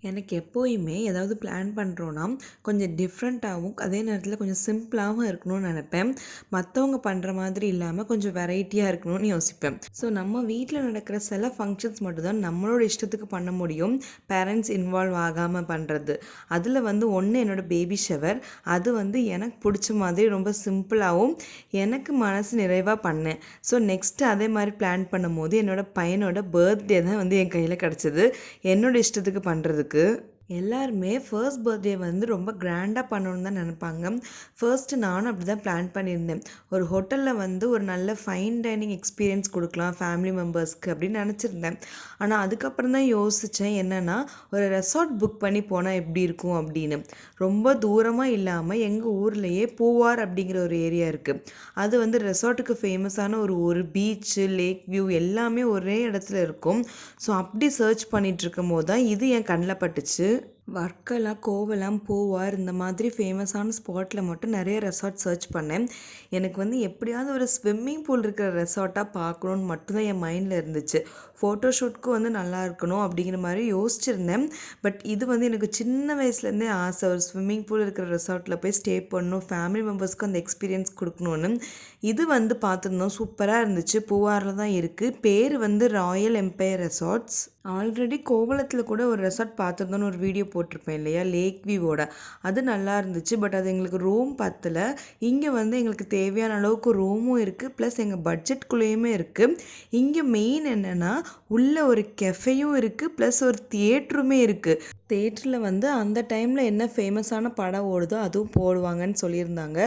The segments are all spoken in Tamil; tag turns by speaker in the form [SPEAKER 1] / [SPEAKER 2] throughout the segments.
[SPEAKER 1] எனக்கு எப்போயுமே ஏதாவது பிளான் பண்ணுறோன்னா கொஞ்சம் டிஃப்ரெண்ட்டாகவும் அதே நேரத்தில் கொஞ்சம் சிம்பிளாகவும் இருக்கணும்னு நினப்பேன். மற்றவங்க பண்ணுற மாதிரி இல்லாமல் கொஞ்சம் வெரைட்டியாக இருக்கணும்னு யோசிப்பேன். ஸோ நம்ம வீட்டில் நடக்கிற சில ஃபங்க்ஷன்ஸ் மட்டும்தான் நம்மளோட இஷ்டத்துக்கு பண்ண முடியும், பேரண்ட்ஸ் இன்வால்வ் ஆகாமல் பண்ணுறது. அதில் ஒன்று என்னோடய பேபி ஷவர். அது எனக்கு பிடிச்ச மாதிரி ரொம்ப சிம்பிளாகவும் எனக்கு மனசு நிறைவாக பண்ணேன். ஸோ நெக்ஸ்ட்டு அதே மாதிரி பிளான் பண்ணும்போது என்னோடய பையனோட பர்த்டே தான் என் கையில் கிடச்சிது என்னோடய இஷ்டத்துக்கு பண்ணுறதுக்கு. எல்லாருமே ஃபர்ஸ்ட் பர்த்டே ரொம்ப கிராண்டாக பண்ணணுன்னு தான் நினைப்பாங்க. ஃபர்ஸ்ட்டு நானும் அப்படி தான் பிளான் பண்ணியிருந்தேன். ஒரு ஹோட்டலில் ஒரு நல்ல ஃபைன் டைனிங் எக்ஸ்பீரியன்ஸ் கொடுக்கலாம் ஃபேமிலி மெம்பர்ஸ்க்கு அப்படின்னு நினச்சிருந்தேன். ஆனால் அதுக்கப்புறம் தான் யோசித்தேன், என்னென்னா ஒரு ரெசார்ட் புக் பண்ணி போனால் எப்படி இருக்கும் அப்படின்னு. ரொம்ப தூரமாக இல்லாமல் எங்கள் ஊர்லேயே பூவார் அப்படிங்கிற ஒரு ஏரியா இருக்குது. அது ரெசார்ட்டுக்கு ஃபேமஸான ஒரு பீச்சு, லேக் வியூ எல்லாமே ஒரே இடத்துல இருக்கும். ஸோ அப்படி சர்ச் பண்ணிகிட்டு இருக்கும் போது தான் இது என் கண்ணில் பட்டுச்சு. வர்க்கலா, கோவளம், பூவார் இந்த மாதிரி ஃபேமஸான ஸ்பாட்டில் மட்டும் நிறைய ரெசார்ட் சர்ச் பண்ணேன். எனக்கு எப்படியாவது ஒரு ஸ்விம்மிங் பூல் இருக்கிற ரெசார்ட்டாக பார்க்கணுன்னு மட்டும்தான் என் மைண்டில் இருந்துச்சு. ஃபோட்டோஷூட்க்கு நல்லா இருக்கணும் அப்படிங்கிற மாதிரி யோசிச்சிருந்தேன். பட் இது எனக்கு சின்ன வயசுலேருந்தே ஆசை, ஒரு ஸ்விம்மிங் பூல் இருக்கிற ரெசார்ட்டில் போய் ஸ்டே பண்ணணும், ஃபேமிலி மெம்பர்ஸ்க்கு அந்த எக்ஸ்பீரியன்ஸ் கொடுக்கணுன்னு. இது பார்த்துருந்தோம், சூப்பராக இருந்துச்சு. பூவாரில் தான் இருக்குது. பேர் ராயல் எம்பையர் ரெசார்ட்ஸ். ஆல்ரெடி கோவளத்தில் கூட ஒரு ரெசார்ட் பார்த்துருந்தோன்னு ஒரு வீடியோ போட்டிருப்பேன் இல்லையா, லேக் வியூவோட. அது நல்லா இருந்துச்சு. பட் அது எங்களுக்கு ரூம் பத்தலை. இங்கே எங்களுக்கு தேவையான அளவுக்கு ரூமும் இருக்குது, ப்ளஸ் எங்கள் பட்ஜெட்குள்ளேயுமே இருக்குது. இங்கே மெயின் என்னென்னா உள்ள ஒரு கெஃபேயும் இருக்குது, ப்ளஸ் ஒரு தியேட்டருமே இருக்குது. தேட்டரில் அந்த டைமில் என்ன ஃபேமஸான படம் ஓடுதோ அதுவும் போடுவாங்கன்னு சொல்லியிருந்தாங்க.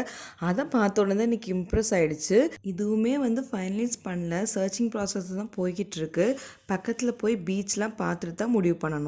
[SPEAKER 1] அதை பார்த்தோன்னே தான் எனக்கு இம்ப்ரெஸ் ஆகிடுச்சு. இதுவுமே ஃபைனலைஸ் பண்ணல, சர்ச்சிங் ப்ராசஸ் தான் போய்கிட்டு இருக்கு. பக்கத்தில் போய் பீச்லாம் பார்த்துட்டு தான் முடிவு பண்ணணும்.